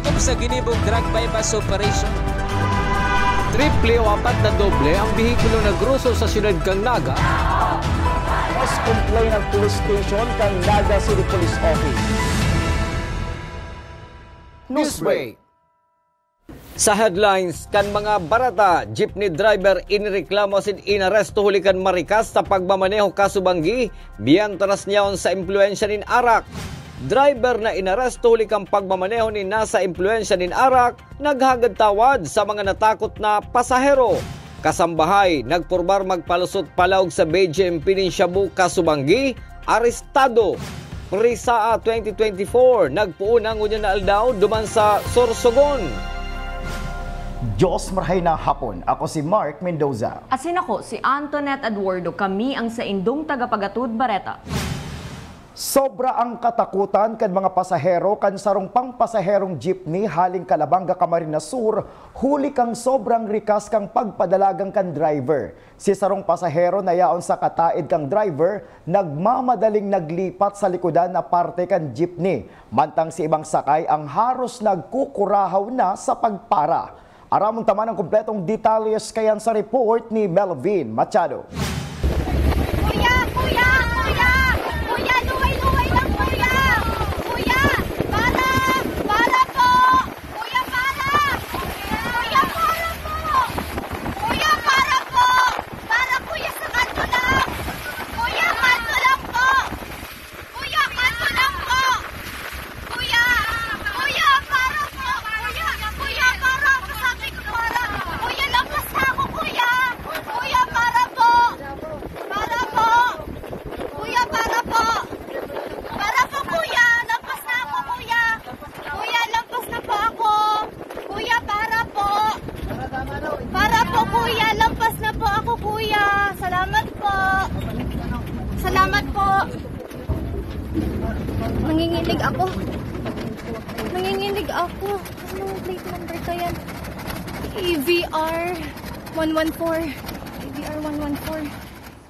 hukom sa ginibong drug bypass operation. Triple o 4 na doble ang bihikulo na gruso sa siyudad kang Naga. Mas complain ng police station kang Naga City Police Office. Newsbreak. Sa headlines, kan mga barata, jeepney driver inireklamo sin inaresto hulikan marikas sa pagmamaneho kasubanggi, biyan taras niyaon sa impluensya nin arak. Driver na inaresto hulikan pagmamaneho ni nasa impluensya nin arak, naghagad tawad sa mga natakot na pasahero. Kasambahay, nagpurbar magpalusot palawg sa BGM Pininsyabu kasubanggi, arestado. Prisaa 2024, nagpuunang unya na aldaw duman sa Sorsogon. Diyos marahay na hapon. Ako si Mark Mendoza. Asin ako si Antoinette Eduardo. Kami ang sa indong tagapagatud Bareta. Sobra ang katakutan kan mga pasahero kan sarong pang pasaherong jeepney haling Calabanga, Camarines Sur, huli kang sobrang rikas kang pagpadalagang kan driver. Si sarong pasahero na yaon sa kataid kang driver, nagmamadaling naglipat sa likodan na parte kan jeepney. Mantang si ibang sakay ang haros nagkukurahaw na sa pagpara. Aramong taman ang kumpletong detalles kayan sa report ni Melvin Machado. Kuya! Kuya! Kuya! Kuya! Luway-luway lang, kuya! Kuya! Para! Para po! Kuya, para! Kuya, para po! Kuya, para po! Para, kuya, sa kanto lang! Kuya, kanto lang po! Kuya, kanto lang po! Kuya! Kuya, para po! Kuya! Kuya, para! Sabi ko, para! Kuya, lampas na ako, kuya! Kuya, para po! Para po! Kuya, para po! Para po, kuya! Lampas na ako, kuya! Kuya, lampas na po ako! Kuya, para po! Para po, kuya! Lampas na po ako, kuya! Salamat po! Salamat po! Nanginginig ako. Nanginginig ako. Anong plate number ka yan? EVR 114. EVR 114.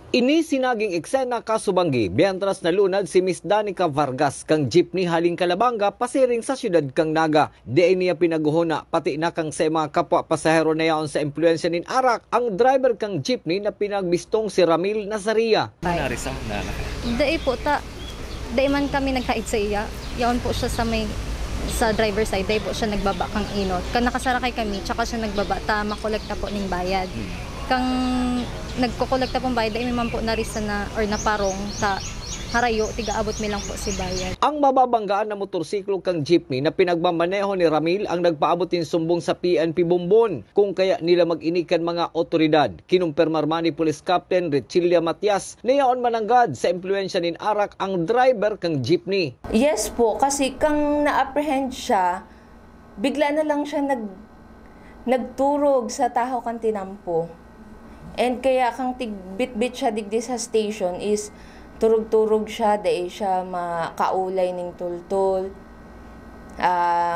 Ini sinaging eksena kasubanggi, biyantras na lunad si Miss Danica Vargas kang jeepney haling Calabanga pasiring sa siyudad kang Naga. Diay niya pinaguhuna pati na kang sa mga kapwa pasahero na yaon sa impluensya nin arak ang driver kang jeepney na pinagbistong si Ramil Nazaria. Dai po ta. Dai man kami nagkait sa iya. Yaon po siya sa driver side, dai po siya nagbaba kang inot. Kan nakasarakay kami, tsaka siya nagbaba ta makolekta po ning bayad. Kang nagkokolekta pong bayad, dai man po narisa na or naparong sa harayo, tiga-abot mi lang po si bayad. Ang mababanggaan na motorsiklo kang jeepney na pinagmamaneho ni Ramil ang nagpaabot din sumbong sa PNP Bumbon kung kaya nila mag-inikan mga otoridad. Kinumpirmar man ni Police Captain Richilla Matias na yaon mananggad sa impluensya nin arak ang driver kang jeepney. Yes po, kasi kang na-apprehend siya, bigla na lang siya nagturog sa taho kang tinampo. And kaya kang tigbit-bit siya digdi sa station is turog-turog siya, dahil siya makaulay ning tultul.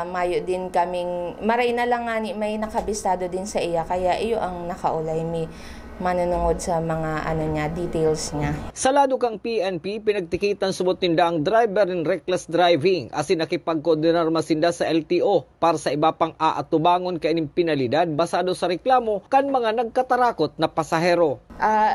Mayo din kaming, maray na lang nga ni, may nakabistado din sa iya, kaya iyo ang nakaulay mi manunungod sa mga details niya. Sa lado kang PNP, pinagtikitan subot ninda ang driver ng reckless driving asin nakipagkoordinar masinda sa LTO para sa iba pang aatubangon kaining pinalidad basado sa reklamo kan mga nagkatarakot na pasahero.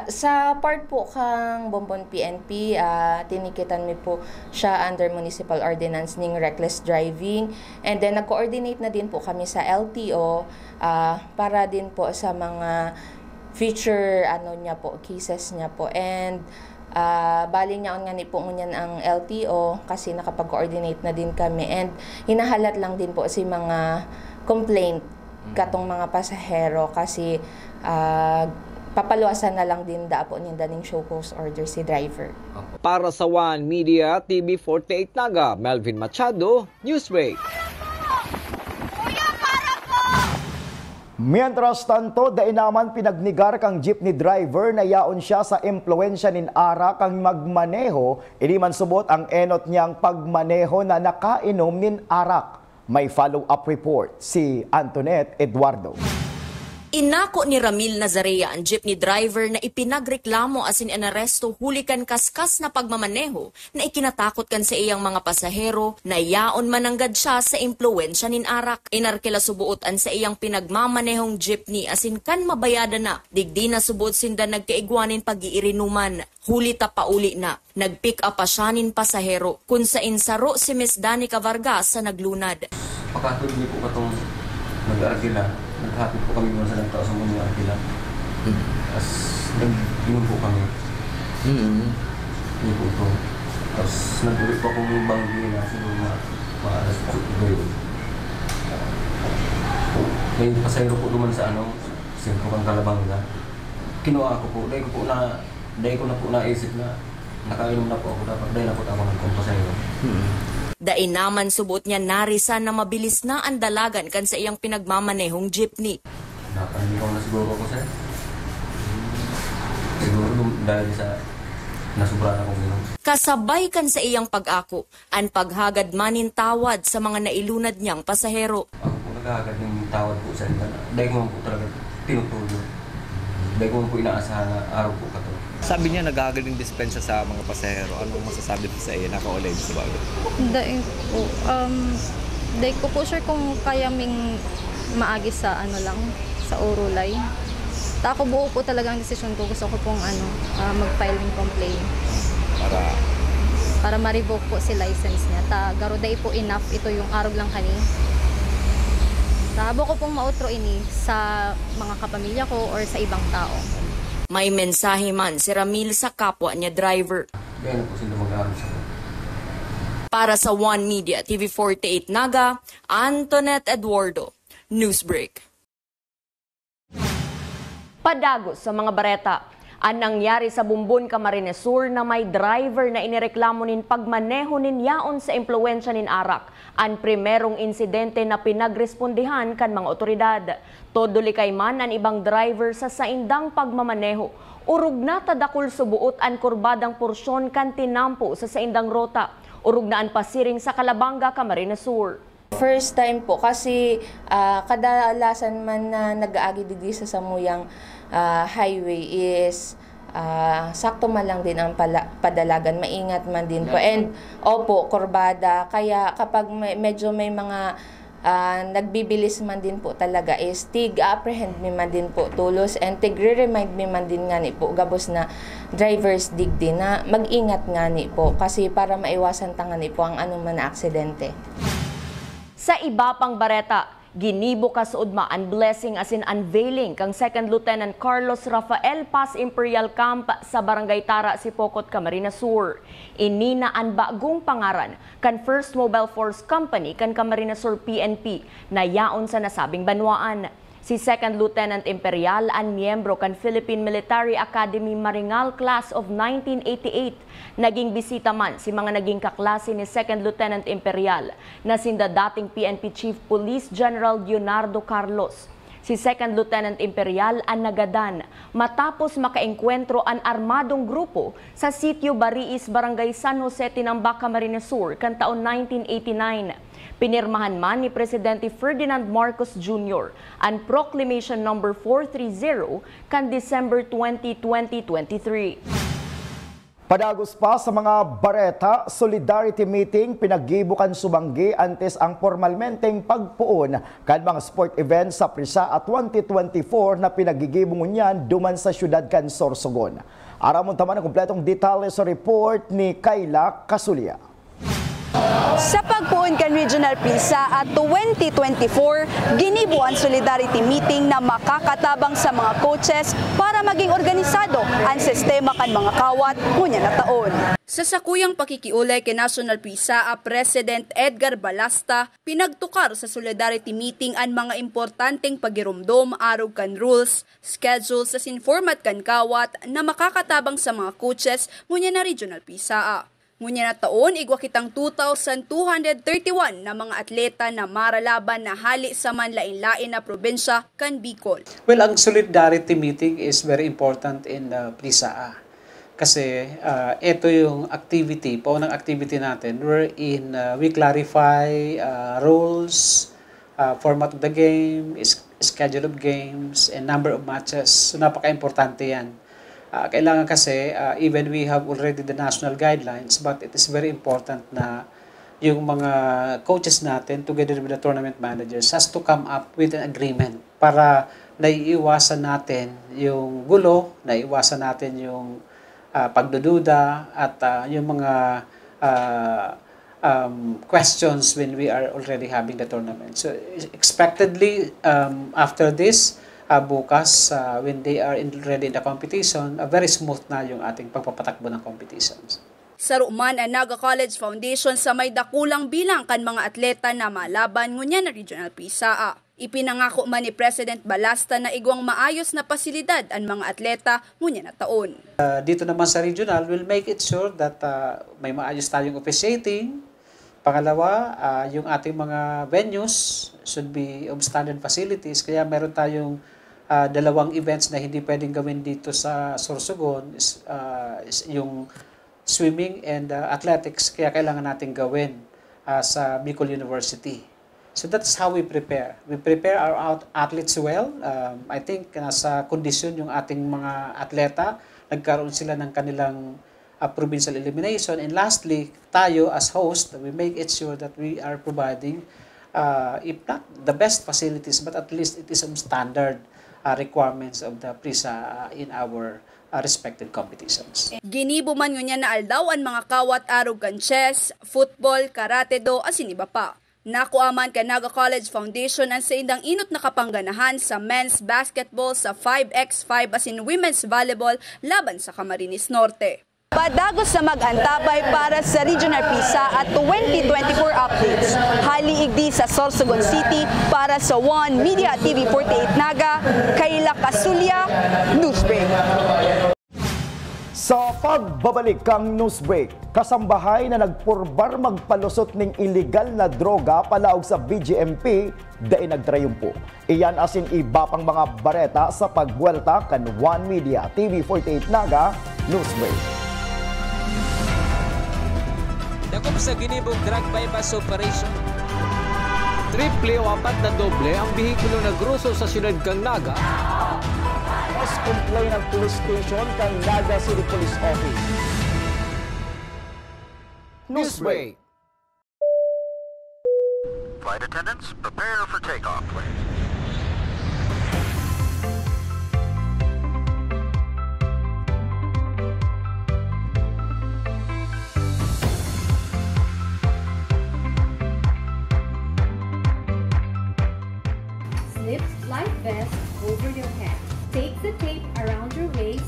Sa part po kang Bumbon PNP, tinikitan mi po siya under municipal ordinance ning reckless driving, and then nag-coordinate na din po kami sa LTO para din po sa mga future cases niya po, and bali niya nga ni po ngunyan ang LTO kasi nakapag-coordinate na din kami, and hinahalat lang din po si mga complaint katong mga pasahero kasi papaluasan na lang din po ninda ning show cause order si driver. Para sa One Media TV 48 Naga, Melvin Machado, Newsbreak. Mientras tanto, dai naman pinagnigar kang jeepney driver na yaon siya sa impluensya nin arak kang magmaneho, hindi man subot ang enot niyang pagmaneho na nakainom nin arak. May follow-up report si Antoinette Eduardo. Inako ni Ramil Nazarea ang jeepney driver na ipinagreklamo asin inaresto huli kan kaskas na pagmamaneho na ikinatakot kan sa iyang mga pasahero na yaon mananggad siya sa impluwensya nin arak. Inarkila subuotan sa iyang pinagmamanehong jeepney asin kan mabayada na. Digdi na subuot sinda nagkaigwanin pag-iirinuman. Huli tapauli na. Nag-pick up pa siya nin pasahero kung sa insaro si Miss Danica Vargas sa naglunad. Pakatod niyo po katong nag-argila. Naghapit po kami sa nagtao sa mga argila. Tapos nag-inom po kami. Hindi po ito. Tapos nag-ulit po akong banggi na siguro maalas po ito yun. May pasayro po duman sa sentro kang Kalabanga. Kinuha ko po. Dahil ko na po naisip na nakainom na po ako. Dahil na po ako ng pasayro. Dain naman subot niya narisan na mabilis na ang dalagan kan sa iyang pinagmamanehong jeepney. Napaniraw na siguro ako, sir. Siguro dahil sa nasubra na kong inom. Kasabay kan sa iyang pag-ako, ang paghagad manin tawad sa mga nailunad niyang pasahero. Ako po naghahagad ng tawad po sa inyo. Dahil ko po talaga tinutulog. Dahil ko po inaasahan na araw po ka to. Sabi niya nagagaling dispensa sa mga pasahero. Anong masasabi po sa iyo? Naka-ulay sa bagay? Dahil ko po sure kung kaya ming maagi sa sa Urulay. Ako buo po talaga ang desisyon ko. Gusto ko pong mag-file ng complaint. Para ma-revoke po si license niya. Garo day po enough. Ito yung arog lang kani. Tabo ko pong mautro ini sa mga kapamilya ko or sa ibang tao. May mensahe man si Ramil sa kapwa niya driver. Kaya na po sila mag-aaral sa mga. Para sa One Media TV48 Naga, Antoinette Eduardo, Newsbreak. Padagos sa mga bareta. Ang nangyari sa Bumbon, Camarines Sur na may driver na inireklamo nin pagmaneho nin yaon sa impluwensya nin arak. Ang primerong insidente na pinagrespondihan kan mga otoridad. Todo likay man ang ibang driver sa saindang pagmamaneho. Urug na tadakul subuot ang kurbadang porsyon kan tinampo sa saindang rota. Urug na ang pasiring sa Calabanga, Camarines Sur. First time po kasi kadalasan man na nag-aagi digdi sa Samuyang highway is sakto man lang din ang padalagan, maingat man din po. And opo, kurbada, kaya kapag medyo may mga nagbibilis man din po talaga is tig-apprehend mi man din po tulos and tig-remind mi man din nga ni po gabos na drivers digdi na mag-ingat nga ni po kasi para maiwasan tanga ni po ang anuman na aksidente. Sa iba pang bareta, ginibo kasuudma ang blessing as in unveiling kang Second Lieutenant Carlos Rafael Paz Imperial Camp sa Barangay Tara, Sipocot, Camarines Sur. Inina ang bagong pangaran kan First Mobile Force Company kan Camarines Sur PNP na yaon sa nasabing banwaan. Si Second Lieutenant Imperial ang miyembro kan Philippine Military Academy Maringal Class of 1988. Naging bisita man si mga naging kaklase ni Second Lieutenant Imperial na sinda dating PNP Chief Police General Leonardo Carlos. Si Second Lieutenant Imperial ang nagadan matapos makaengkwentro ang armadong grupo sa Sitio Bariis, Barangay San Jose, Tinambak, Camarines Sur kan taon 1989. Pinirmahan man ni Presidente Ferdinand Marcos Jr. ang Proclamation No. 430 kan December 20, 2023. Padagos pa sa mga bareta, solidarity meeting pinaggibukan subanggi antes ang formalmenteng pagpuon kan mga sport events sa Prisa at 2024 na pinagigibungon niyan duman sa syudad kan Sorsogon. Aramon taman ang kumpletong detalye sa report ni Kayla Casulia. Sa pagpuon kan Regional Prisa at 2024, ginibo ang solidarity meeting na makakatabang sa mga coaches para maging organisado ang sistema kan mga kawat ngunya na taon. Sa sakuyang pakikiulay kay National Prisa, President Edgar Balasta pinagtukar sa solidarity meeting ang mga importanteng pagirumdom arog kan rules, schedules sa sinformat kan kawat na makakatabang sa mga coaches ngunya na Regional Prisa. Ngunya na taon, igwa kitang 2,231 na mga atleta na maralaban na hali sa manlain-lain na probinsya kan Bicol. Well, ang solidarity meeting is very important in Prisa. Kasi ito yung activity, paunang activity natin wherein we clarify rules, format of the game, schedule of games, and number of matches. So napaka-importante yan. Kailangan kasi, even we have already the national guidelines, but it is very important na yung mga coaches natin, together with the tournament managers, has to come up with an agreement para naiiwasan natin yung gulo, naiiwasan natin yung pagdududa at yung mga questions when we are already having the tournament. So expectedly, after this, bukas, when they are already in the competition, very smooth na yung ating pagpapatakbo ng competitions. Saruman ang Naga College Foundation sa may dakulang bilang kan mga atleta na malaban ngunya na Regional PSAA. Ipinangako man ni President Balasta na igwang maayos na pasilidad ang mga atleta ngunya na taon. Dito naman sa regional, we'll make it sure that may maayos tayong officiating. Pangalawa, yung ating mga venues should be of standard facilities. Kaya meron tayong dalawang events na hindi pwedeng gawin dito sa Sorsogon, yung swimming and athletics, kaya kailangan natin gawin sa Bicol University. So that's how we prepare. We prepare our athletes well. I think nasa kondisyon yung ating mga atleta, nagkaroon sila ng kanilang provincial elimination. And lastly, tayo as host, we make it sure that we are providing, if not the best facilities, but at least it is some standard requirements of the PRISA in our respective competitions. Ginibo man ngunya na aldaw ang mga kawat arog kan chess, football, karate do, asin iba pa. Nakuaman ka Naga College Foundation ang sa indang inot na kapangganahan sa men's basketball sa 5x5 asin women's volleyball laban sa Camarines Norte. Padagos sa mag-antabay para sa Regional PSA at 2024 updates. Haliigdi sa Sorsogon City para sa One Media TV 48 Naga, Kayla Kasulya, Newsbreak. Sa pagbabalik kang Newsbreak, kasambahay na nagpurbar magpalusot ng illegal na droga palaog sa BGMP, dahil nagtrayumpo. Iyan asin iba pang mga bareta sa pagbuelta kan One Media TV 48 Naga, Newsbreak. Dakop sa ginibong drug bypass operation. Triple o 4 na doble ang bihikulo na gruso sa siyudad kang Naga. Mas complain ng police station kang Naga City Police Office. Newsbreak. Flight attendants, prepare for takeoff, please. Slip life vest over your head. Take the tape around your waist.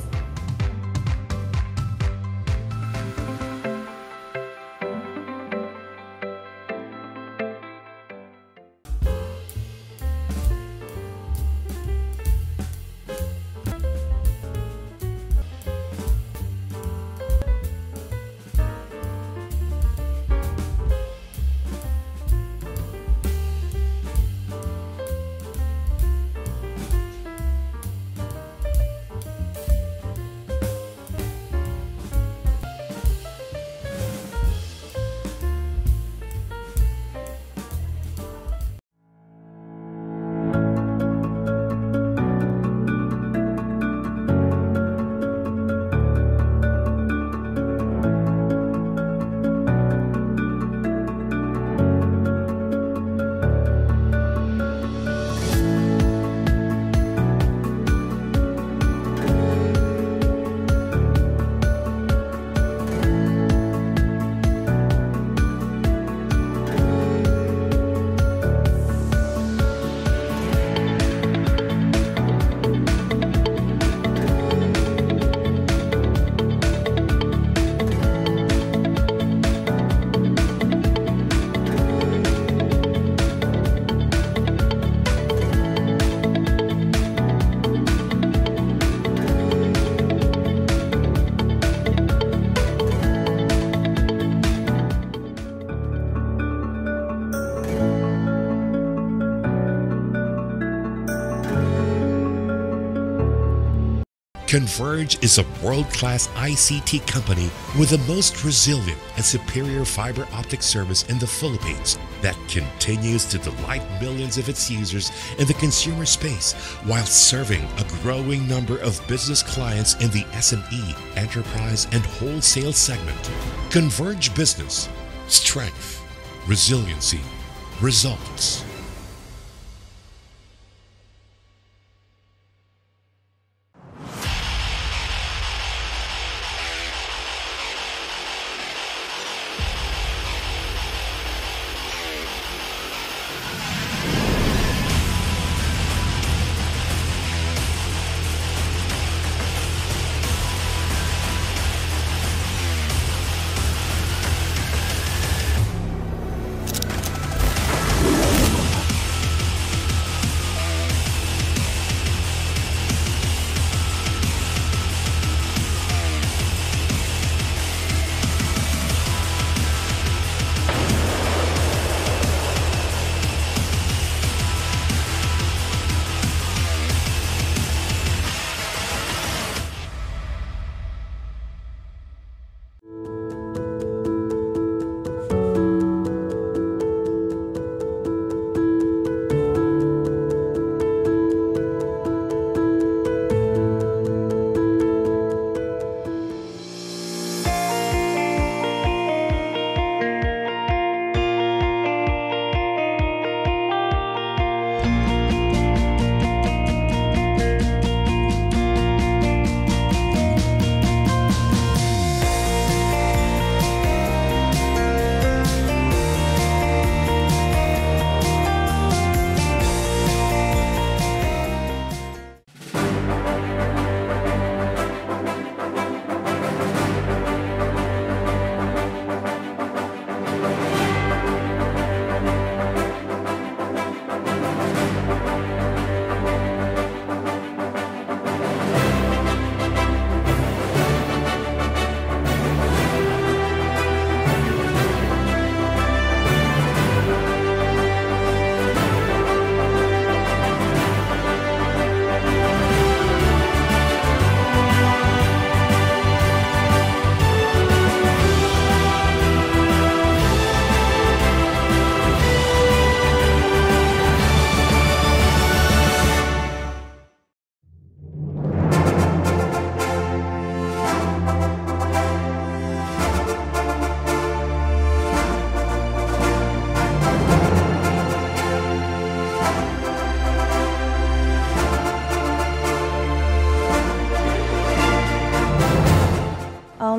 Converge is a world-class ICT company with the most resilient and superior fiber optic service in the Philippines that continues to delight millions of its users in the consumer space while serving a growing number of business clients in the SME, enterprise, and wholesale segment. Converge Business. Strength, resiliency, results.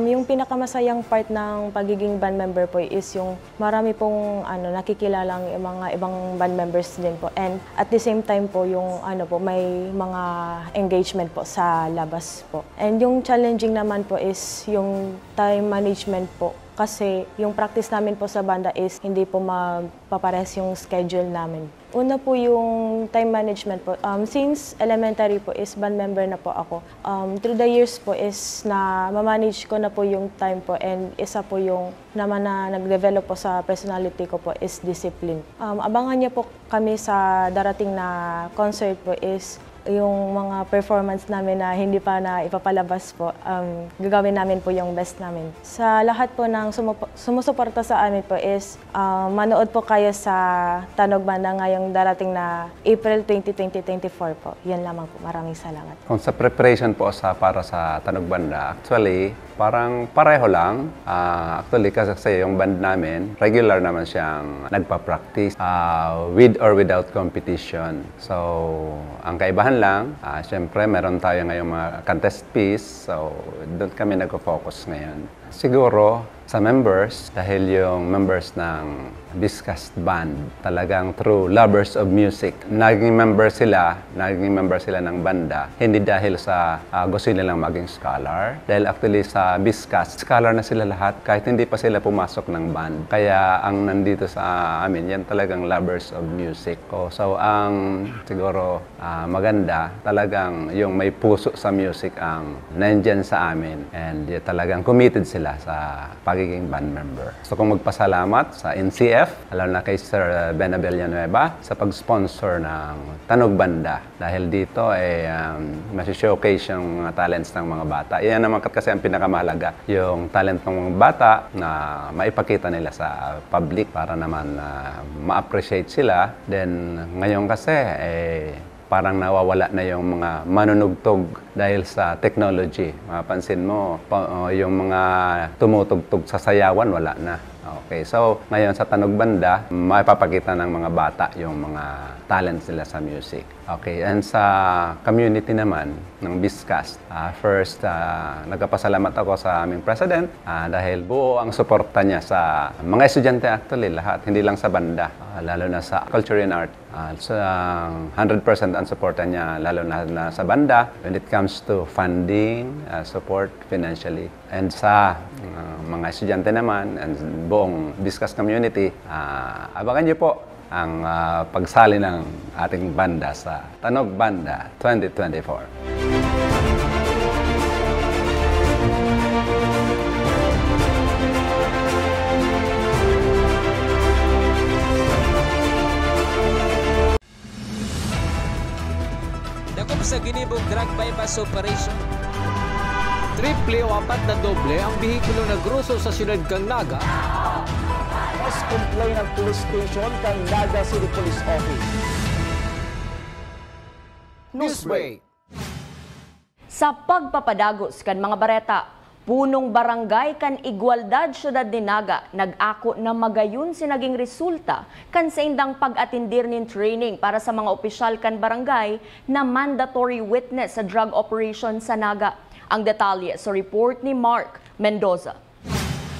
Yung pinakamasayang part ng pagiging band member po is yung marami pong nakikilalang mga ibang band members din po. And at the same time po yung may mga engagement po sa labas po. And yung challenging naman po is yung time management po. Kasi yung practice namin po sa banda is hindi po magpapares yung schedule namin. Una po yung time management po. Since elementary po is band member na po ako. Through the years po is na ma-manage ko na po yung time po, and isa po yung naman na nag-develop po sa personality ko po is discipline. Abangan niyo po kami sa darating na concert po is yung mga performance namin na hindi pa na ipapalabas po, gagawin namin po yung best namin. Sa lahat po ng sumusuporta sa amin po is manood po kayo sa Tanog Banda ngayong darating na April 20, 2024 po. Yan lamang po. Maraming salamat. Kung sa preparation po para sa Tanog Banda, actually, parang pareho lang. Actually, kasi yung band namin, regular naman siyang nagpa-practice with or without competition. So, ang kaibahan lang, syempre meron tayo ngayong mga contest piece, so doon kami nag-focus ngayon. Siguro sa members, dahil yung members ng Biscast Band, talagang true lovers of music. Naging member sila ng banda, hindi dahil sa gusto nilang maging scholar. Dahil actually sa Biscast, scholar na sila lahat kahit hindi pa sila pumasok ng band. Kaya ang nandito sa amin, yan talagang lovers of music. So ang siguro maganda, talagang yung may puso sa music ang nandyan sa amin. And talagang committed sila sa pagiging band member. So kung magpasalamat sa NCF, DepEd, lalo na kay Sir Ben Villanueva sa pag-sponsor ng Tanog Banda. Dahil dito ay masi-showcase yung mga talents ng mga bata. Iyan naman kasi ang pinakamahalaga, yung talent ng mga bata na maipakita nila sa public para naman ma-appreciate sila. Then ngayon kasi parang nawawala na yung mga manunugtog dahil sa technology. Mapansin mo, yung mga tumutugtog sa sayawan, wala na. Okay, so ngayon sa Tanog Banda, maipapakita ng mga bata yung mga talents nila sa music. Okay, and sa community naman ng Biscast, first, nagpapasalamat ako sa aming president dahil buo ang suporta niya sa mga estudyante actually, lahat, hindi lang sa banda, lalo na sa culture and art. So, 100% ang suporta niya, lalo na sa banda, when it comes to funding, support financially. And sa mga estudyante naman, and buong Biscast community, abangan niyo po ang pagsali ng ating banda sa Tanog Banda 2024. Sa ginibong drug bypass operation. Triple o 4 na doble ang bihikulo na gruso sa siyudad kang Naga. Mas complain ng police station kang Naga City Police Office. Newsbreak. Sa pagpapadagos kan mga bareta, punong barangay kan Igualdad Syudad ni Naga nag-ako na magayon sinaging resulta kan sa indang pag-atindir nin training para sa mga opisyal kan barangay na mandatory witness sa drug operation sa Naga. Ang detalye sa report ni Mark Mendoza.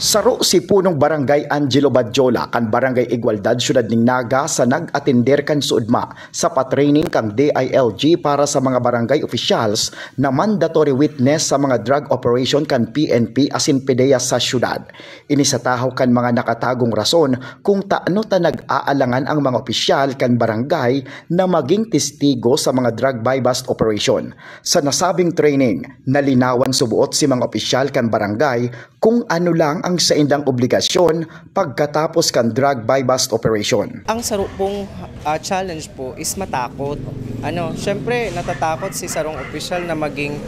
Saro si punong barangay Angelo Badjola kan barangay Igualdad Syudad ning Naga sa nag-atender kan suudma sa patraining kang DILG para sa mga barangay officials na mandatory witness sa mga drug operation kan PNP asin PDEA sa syudad. Inisatahaw kan mga nakatagong rason kung taano ta nag-aalangan ang mga opisyal kan barangay na maging testigo sa mga drug buy-bust operation. Sa nasabing training, nalinawan subuot si mga opisyal kan barangay kung ano lang ang sa indang obligasyon pagkatapos kan drug buy-bust operation. Ang saro pong challenge po is matakot. Syempre natatakot si sarong opisyal na maging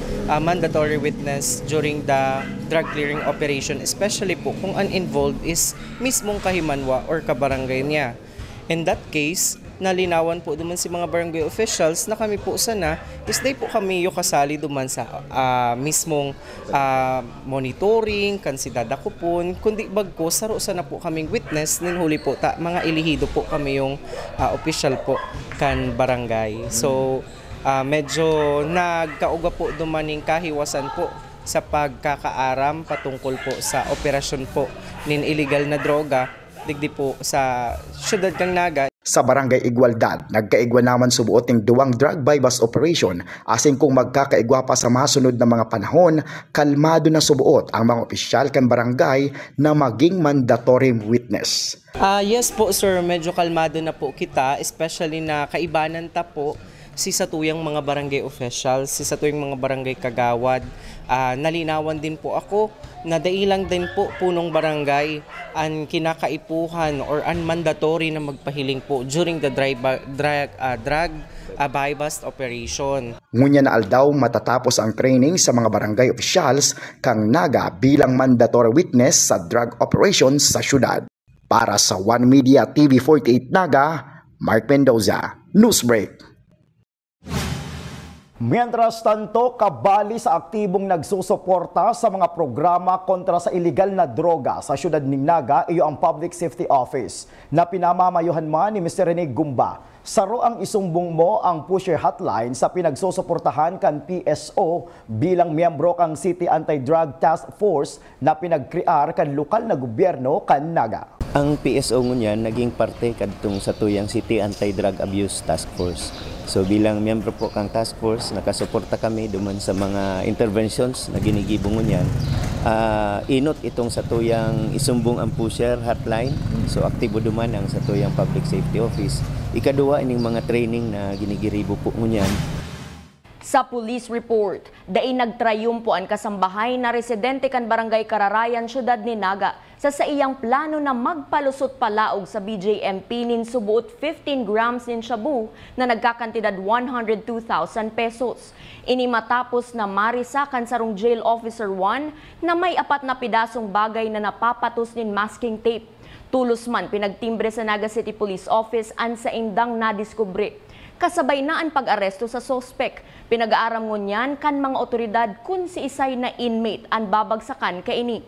mandatory witness during the drug clearing operation, especially po kung ang involved is mismong kahimanwa or kabarangay niya. In that case, nalinawan po duman si mga barangay officials na kami po sana is day po kami yung kasali duman sa mismong monitoring, kansidada ko po, kundi bagko saro sana po kaming witness, ninhuli po mga ilihido po kami yung official po kan barangay. So medyo nagkauga po dumaning kahiwasan po sa pagkakaaram patungkol po sa operasyon po nin illegal na droga digdi po sa syudad kang Naga. Sa barangay Igualdad, nagkaigwa naman subuot ng duwang drug buy-bust operation asing kung magkakaigwa pa sa masunod na mga panahon, kalmado na subuot ang mga opisyal kan barangay na maging mandatory witness. Yes po sir, medyo kalmado na po kita, especially na kaibanan ta po si satuyang mga barangay officials, si satuyang mga barangay kagawad. Nalinawan din po ako na dailang din po punong barangay ang kinakaipuhan or ang mandatory na magpahiling po during the drug buy-bust operation. Ngunya na aldaw matatapos ang training sa mga barangay officials kang Naga bilang mandatory witness sa drug operations sa syudad. Para sa One Media TV 48 Naga, Mark Mendoza, Newsbreak. Mientras tanto, kabali sa aktibong nagsusuporta sa mga programa kontra sa iligal na droga sa syudad ng Naga iyo ang Public Safety Office na pinamamayuhan man ni Mr. Rene Gumba. Saro ang isumbong mo ang pusher hotline sa pinagsusuportahan kan PSO bilang miyembro kang City Anti-Drug Task Force na pinagkrear kan lokal na gobyerno kan Naga. Ang PSO ngunyan naging parte kadtong sa tuyang City Anti-Drug Abuse Task Force. So bilang miyembro po kang task force, nakasuporta kami duman sa mga interventions na ginigibong ngunyan. Inot itong sa tuyang isumbong ang pusher hotline. So aktibo duman ang sa tuyang Public Safety Office. Ikaduwa ining mga training na ginigiribo po ngunyan. Sa police report, daing nagtrayumpo ang kasambahay na residente kan Barangay Kararayan, Syudad ni Naga sa iyang plano na magpalusot palaog sa BJMP nin subuot 15 grams nin shabu na nagkakantidad 102,000 pesos. Ini matapos na marisakan sarong Jail Officer 1 na may 4 na pidasong bagay na napapatos nin masking tape. Tulos man pinagtimbre sa Naga City Police Office an sa indang nadiskubre. Kasabay na ang pag-aresto sa sospek. Pinag-aaram ngunyan kan mga otoridad kung si isay na inmate ang babagsakan kaini.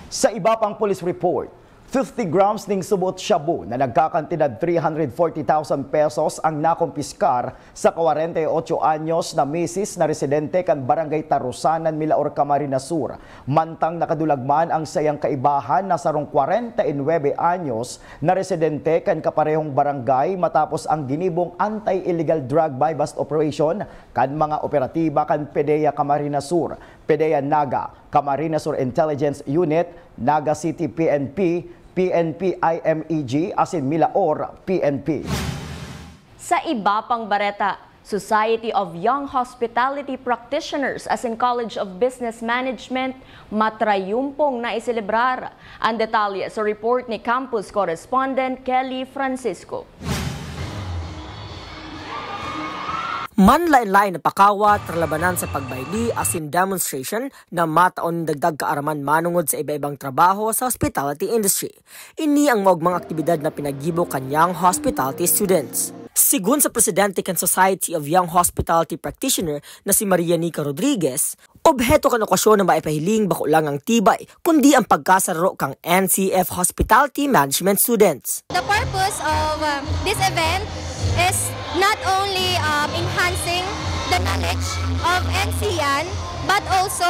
Sa iba pang police report, 50 grams ning subot shabu na nagkakantidad 340,000 pesos ang nakumpiskar sa 48 anyos na misis na residente kan Barangay Tarusanan, Milaor, Camarines Sur. Mantang nakadulagman ang sayang kaibahan na sarong 49 anyos na residente kan kaparehong barangay matapos ang ginibong anti-illegal drug buy-bust operation kan mga operatiba kan PDEA Camarines Sur, PDEA Naga, Camarines Sur Intelligence Unit, Naga City PNP, PNP IMEG asin Milaor PNP. Sa iba pang bareta, Society of Young Hospitality Practitioners asin College of Business Management matrayumpong na iselebrar. Ang detalye sa report ni campus correspondent Kelly Francisco. Manlain-lain na pakawat, tralabanan sa pagbayli asin demonstration na mataon dagdag kaaraman manungod sa iba-ibang trabaho sa hospitality industry. Ini ang mga aktibidad na pinaggibo kanyang hospitality students. Sigun sa presidente kan Society of Young Hospitality Practitioner na si Maria Nica Rodriguez, obheto kan okasyon na maipahiling bako lang ang tibay kundi ang pagkasaro kang NCF Hospitality Management students. The purpose of this event is not only enhancing the knowledge of NCYAN, but also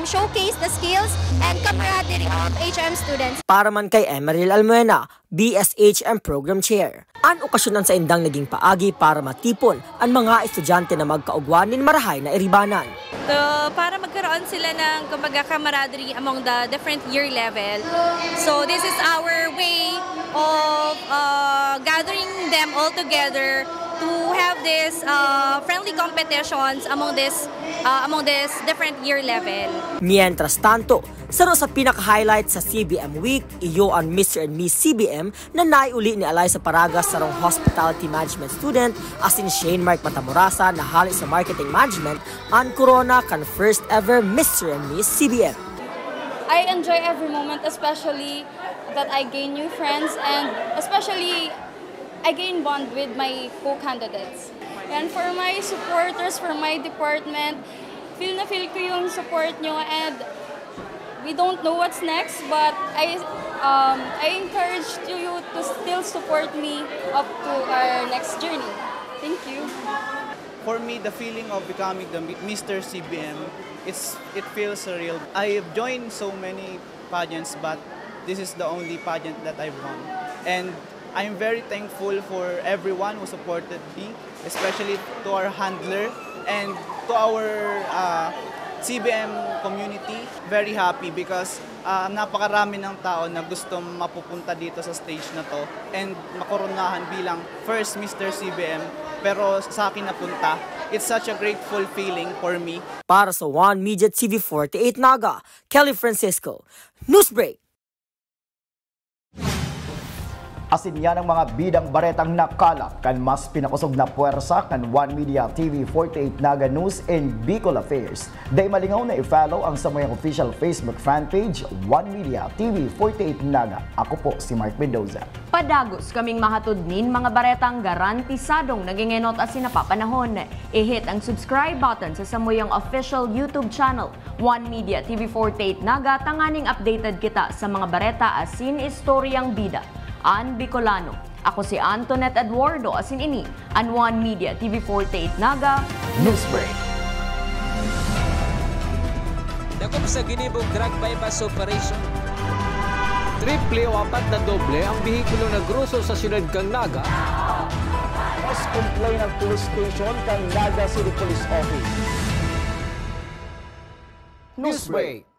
showcase the skills and camaraderie of HM students. Para man kay Emeril Almuena, BSHM Program Chair, ang okasyonan sa indang naging paagi para matipon ang mga estudyante na magkaugwanin marahay na iribanan. Para magkaroon sila ng kumbaga camaraderie among the different year level. So this is our way of gathering them all together to have this friendly competitions among this different year level. Mientras tanto, saro sa pinaka-highlight sa CBM Week, iyo ang Mr. and Miss CBM na naiuli ni alay sa paragas sarong hospitality management student asin Shane Mark Matamorasa na hali sa marketing management ang corona kan first ever Mr. and Miss CBM. I enjoy every moment, especially that I gain new friends and especially I gain bond with my co-candidates. And for my supporters, for my department, feel ko yung support nyo and we don't know what's next, but I encourage you to still support me up to our next journey. Thank you. For me, the feeling of becoming the Mr. CBM, it feels surreal. I've joined so many pageants, but this is the only pageant that I've won. And I'm very thankful for everyone who supported me, especially to our handler and to our CBM community. Very happy because napakarami ng tao na gusto mapupunta dito sa stage na to and makoronahan bilang first Mr. CBM, pero sa akin napunta. It's such a grateful feeling for me. Para sa One Media TV48 Naga, Kelly Francisco, Newsbreak. Asin yan ang mga bidang baretang nakalap kan mas pinakusog na puwersa kan One Media TV48 Naga News and Bicol Affairs. Day malingaw na i-follow ang samayang official Facebook fan page One Media TV48 Naga. Ako po si Mark Mendoza. Padagos kaming mahatod nin mga baretang garantisadong nagingenot as sinapapanahon. I-hit ang subscribe button sa samayang official YouTube channel One Media TV48 Naga, tanganing updated kita sa mga bareta asin istoryang bida. An Bicolano. Ako si Antoinette Eduardo asin ini an One Media TV48 Naga Newsbreak. Dakop sa ginibong drug bypass operation. Triple o 4 na doble ang bihikulo na gruso sa siyudad kang Naga. Mas complain ng police station kang Naga City Police Office. Newsbreak.